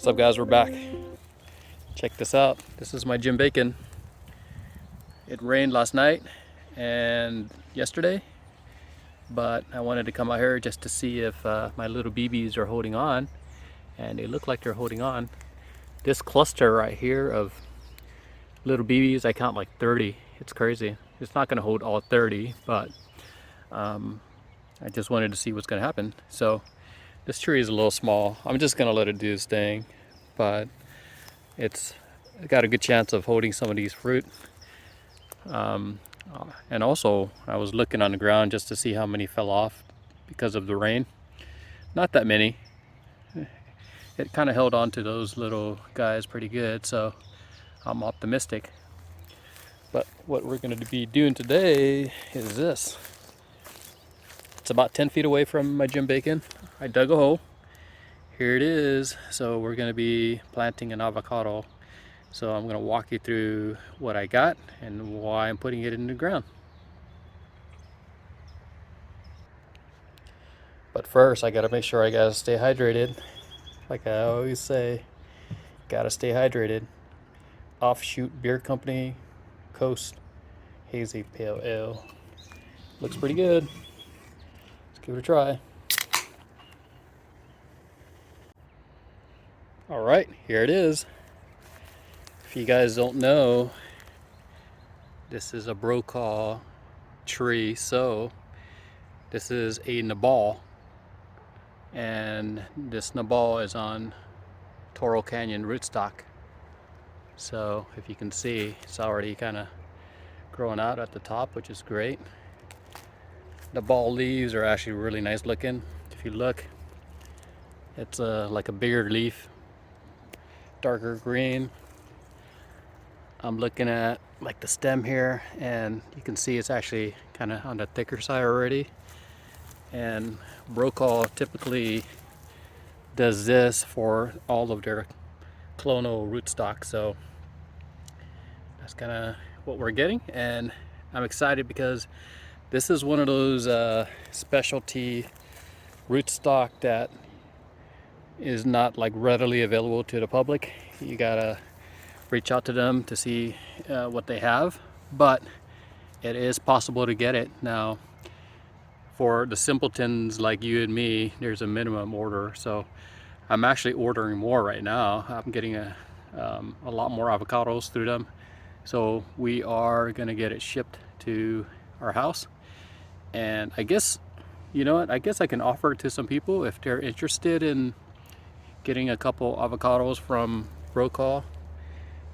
What's up, guys? We're back. Check this out. This is my Jim Bacon. It rained last night and yesterday, but I wanted to come out here just to see if my little BBs are holding on, and they look like they're holding on. This cluster right here of little BBs, I count like 30. It's crazy. It's not going to hold all 30, but I just wanted to see what's going to happen. So this tree is a little small. I'm just going to let it do its thing, but it's got a good chance of holding some of these fruit. And also, I was looking on the ground just to see how many fell off because of the rain. Not that many. It kind of held on to those little guys pretty good, so I'm optimistic. But what we're going to be doing today is this. It's about 10 feet away from my Jim Bacon. I dug a hole. Here it is. So we're going to be planting an avocado. So I'm going to walk you through what I got and why I'm putting it in the ground. But first, I got to make sure I got to stay hydrated. Like I always say, got to stay hydrated. Offshoot Beer Company Coast Hazy Pale Ale. Looks pretty good. Let's give it a try. Alright, here it is. If you guys don't know, this is a Brokaw tree. So this is a Nabal, and this Nabal is on Toro Canyon Rootstock. So if you can see, it's already kind of growing out at the top, which is great. The ball leaves are actually really nice looking. If you look, it's like a bigger leaf, darker green. I'm looking at like the stem here, and you can see it's actually kind of on the thicker side already. And Brokaw typically does this for all of their clonal rootstock, so that's kind of what we're getting. And I'm excited because this is one of those specialty rootstock that is not like readily available to the public. You gotta reach out to them to see what they have, but it is possible to get it. Now, for the simpletons like you and me, there's a minimum order, so I'm actually ordering more right now. I'm getting a lot more avocados through them, so we are gonna get it shipped to our house. And I guess, you know what, I guess I can offer it to some people if they're interested in getting a couple avocados from Brokaw,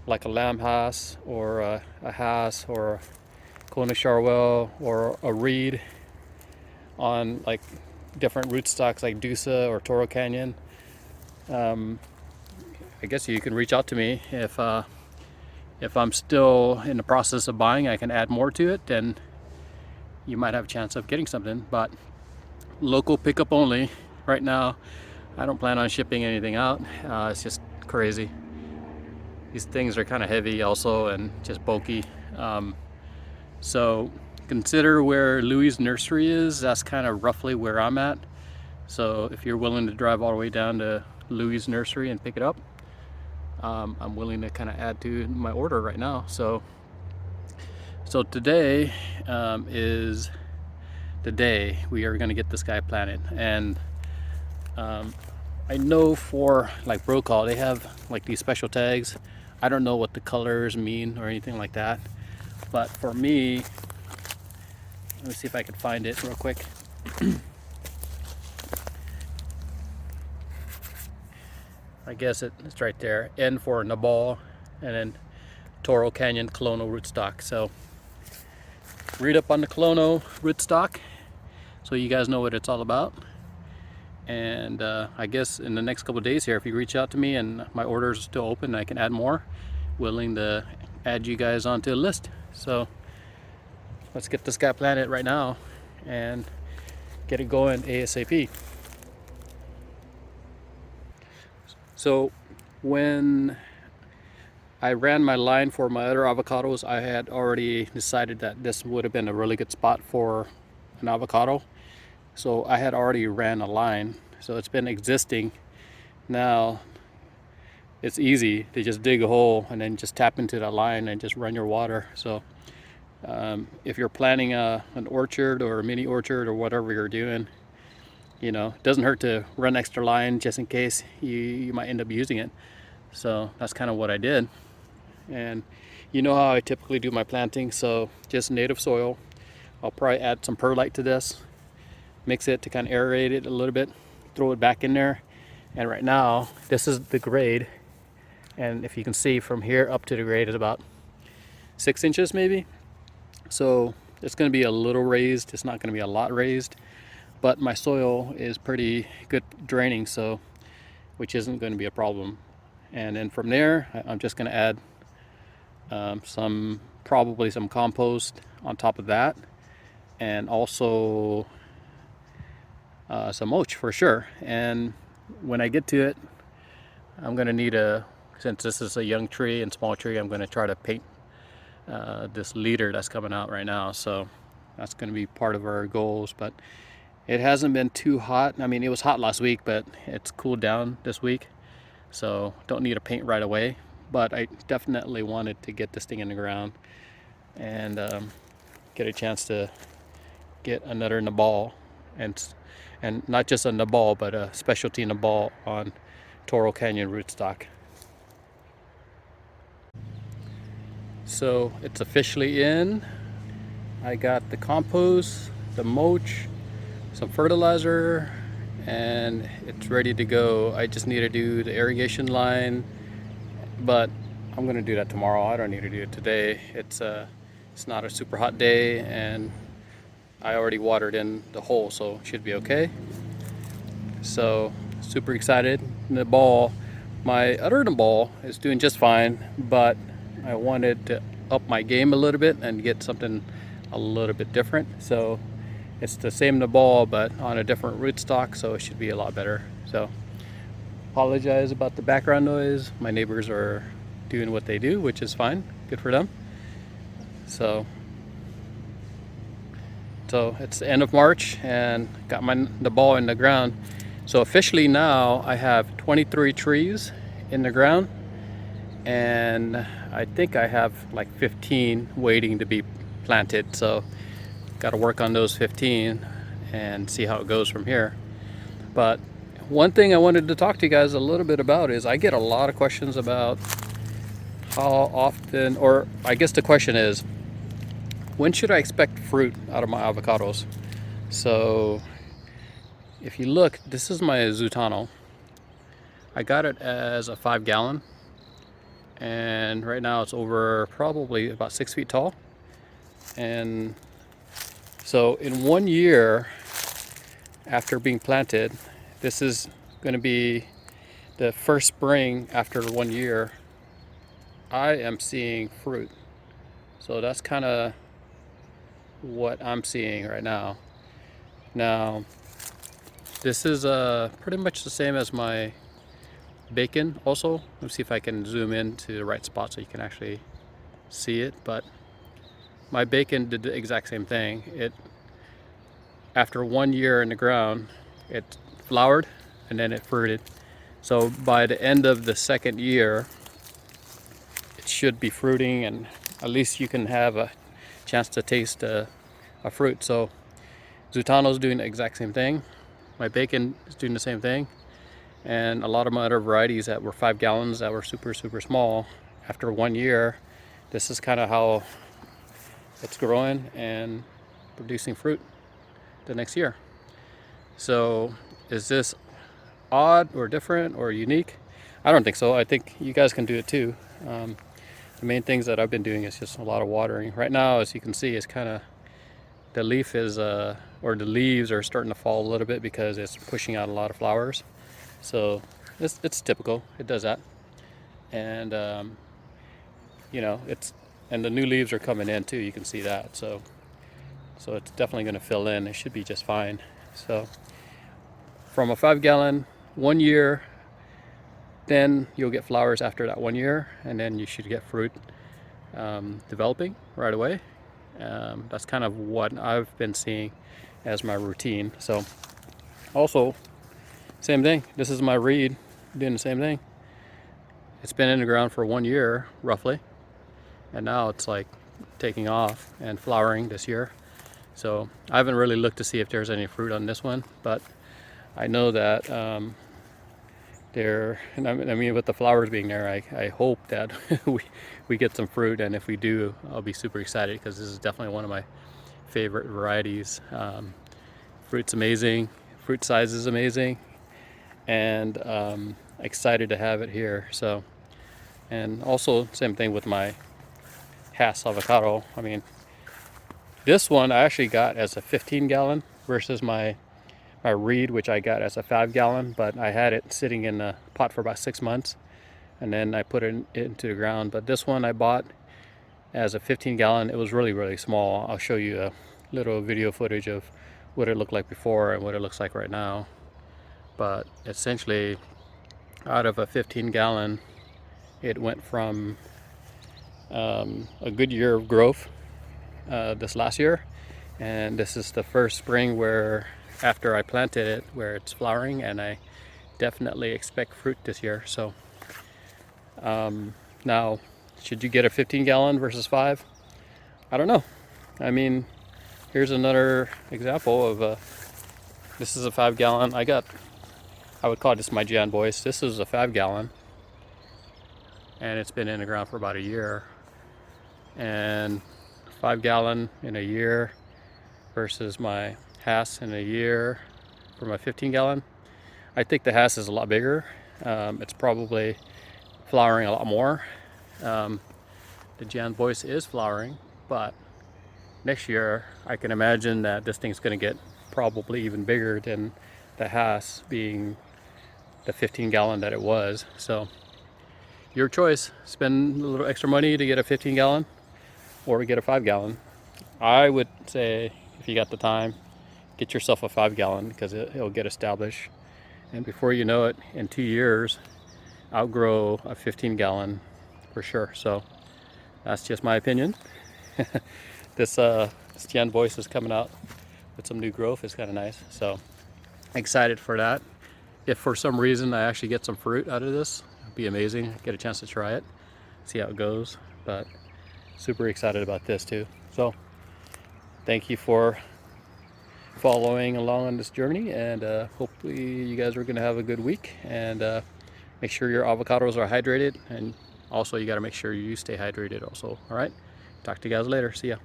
like a lamb Hass or a Hass or a Kona Charwell or a Reed on like different rootstocks like Dusa or Toro Canyon. I guess you can reach out to me if I'm still in the process of buying. I can add more to it, then you might have a chance of getting something. But local pickup only right now. I don't plan on shipping anything out. It's just crazy. These things are kind of heavy also and just bulky. So consider where Louis' Nursery is. That's kind of roughly where I'm at. So if you're willing to drive all the way down to Louis' Nursery and pick it up, I'm willing to kind of add to my order right now. So today is the day we are going to get this guy planted. And I know for like Brokaw, they have like these special tags. I don't know what the colors mean or anything like that, but for me, let me see if I can find it real quick. I guess it's right there. N for Nabal, and then Toro Canyon Clonal Rootstock. So read up on the Clonal Rootstock so you guys know what it's all about. And I guess in the next couple of days here, if you reach out to me and my orders are still open, I can add more. Willing to add you guys onto the list. So let's get this guy planted right now and get it going ASAP. So when I ran my line for my other avocados, I had already decided that this would have been a really good spot for an avocado. So I had already ran a line, so it's been existing. Now it's easy to just dig a hole and then just tap into that line and just run your water. So if you're planning an orchard or a mini orchard or whatever you're doing, you know, it doesn't hurt to run extra line just in case you might end up using it. So that's kind of what I did. And you know how I typically do my planting, so just native soil. I'll probably add some perlite to this, mix it to kind of aerate it a little bit, throw it back in there. And right now, this is the grade. And if you can see from here up to the grade is about 6 inches maybe. So it's going to be a little raised. It's not going to be a lot raised, but my soil is pretty good draining, so which isn't going to be a problem. And then from there, I'm just going to add probably some compost on top of that, and also some mulch for sure. And when I get to it, I'm going to need since this is a young tree and small tree, I'm going to try to paint this leader that's coming out right now. So that's going to be part of our goals. But it hasn't been too hot. I mean, it was hot last week, but it's cooled down this week, so don't need to paint right away. But I definitely wanted to get this thing in the ground and get a chance to get another Nabal, and not just a Nabal, but a specialty Nabal on Toro Canyon Rootstock. So it's officially in. I got the compost, the mulch, some fertilizer, and it's ready to go. I just need to do the irrigation line, but I'm gonna do that tomorrow. I don't need to do it today. It's not a super hot day, and I already watered in the hole, so it should be okay. So super excited. Nabal, my other Nabal is doing just fine, but I wanted to up my game a little bit and get something a little bit different. So it's the same Nabal, but on a different rootstock, so it should be a lot better. So apologize about the background noise. My neighbors are doing what they do, which is fine. Good for them. So it's the end of March, and got my Nabal in the ground. So officially now I have 23 trees in the ground, and I think I have like 15 waiting to be planted. So got to work on those 15 and see how it goes from here. But one thing I wanted to talk to you guys a little bit about is I get a lot of questions about how often, or I guess the question is, when should I expect fruit out of my avocados? So if you look, this is my Zutano. I got it as a 5-gallon, and right now it's over probably about 6 feet tall. And so in 1 year after being planted, this is going to be the first spring after 1 year, I am seeing fruit. So that's kind of what I'm seeing right now. Now, this is pretty much the same as my bacon also. Let's see if I can zoom in to the right spot so you can actually see it. But my bacon did the exact same thing. After 1 year in the ground, it flowered and then it fruited. So by the end of the second year, it should be fruiting, and at least you can have a chance to taste a fruit. So Zutano's doing the exact same thing. My bacon is doing the same thing. And a lot of my other varieties that were 5 gallons that were super, super small, after 1 year, this is kind of how it's growing and producing fruit the next year. So is this odd or different or unique? I don't think so. I think you guys can do it too. The main things that I've been doing is just a lot of watering. Right now, as you can see, it's kind of, the leaf is, or the leaves are starting to fall a little bit because it's pushing out a lot of flowers. So it's typical. It does that. And, you know, and the new leaves are coming in too. You can see that. So it's definitely going to fill in. It should be just fine. So from a 5-gallon, 1 year, then you'll get flowers after that 1 year, and then you should get fruit developing right away. That's kind of what I've been seeing as my routine. So also, same thing. This is my reed doing the same thing. it's been in the ground for 1 year roughly, and now it's like taking off and flowering this year. So I haven't really looked to see if there's any fruit on this one, but I know that and I mean with the flowers being there, I hope that we get some fruit, and if we do, I'll be super excited because this is definitely one of my favorite varieties. Fruit's amazing, fruit size is amazing, and excited to have it here. So, and also same thing with my Hass avocado. I mean, this one I actually got as a 15-gallon versus my reed, which I got as a 5-gallon, but I had it sitting in the pot for about 6 months, and then I put it into the ground. But this one I bought as a 15-gallon. It was really small. I'll show you a little video footage of what it looked like before and what it looks like right now. But essentially, out of a 15-gallon, it went from a good year of growth this last year, and this is the first spring where after I planted it where it's flowering, and I definitely expect fruit this year. So now, should you get a 15-gallon versus 5? I don't know. I mean, here's another example of this is a 5-gallon. I would call this my Jan Boyce. This is a 5-gallon, and it's been in the ground for about a year. And 5-gallon in a year versus my Hass in a year for my 15-gallon. I think the Hass is a lot bigger. It's probably flowering a lot more. The Jan Boyce is flowering, but next year I can imagine that this thing's going to get probably even bigger than the Hass, being the 15-gallon that it was. So your choice. Spend a little extra money to get a 15-gallon or get a 5-gallon. I would say, if you got the time, get yourself a 5-gallon because it'll get established, and before you know it, in 2 years, outgrow a 15-gallon for sure. So that's just my opinion. This Jan Boyce is coming out with some new growth. It's kind of nice. So excited for that. If for some reason I actually get some fruit out of this, it'd be amazing. Get a chance to try it, see how it goes. But super excited about this too. So thank you for following along on this journey, and hopefully you guys are going to have a good week, and make sure your avocados are hydrated, and also you got to make sure you stay hydrated also. All right, talk to you guys later. See ya.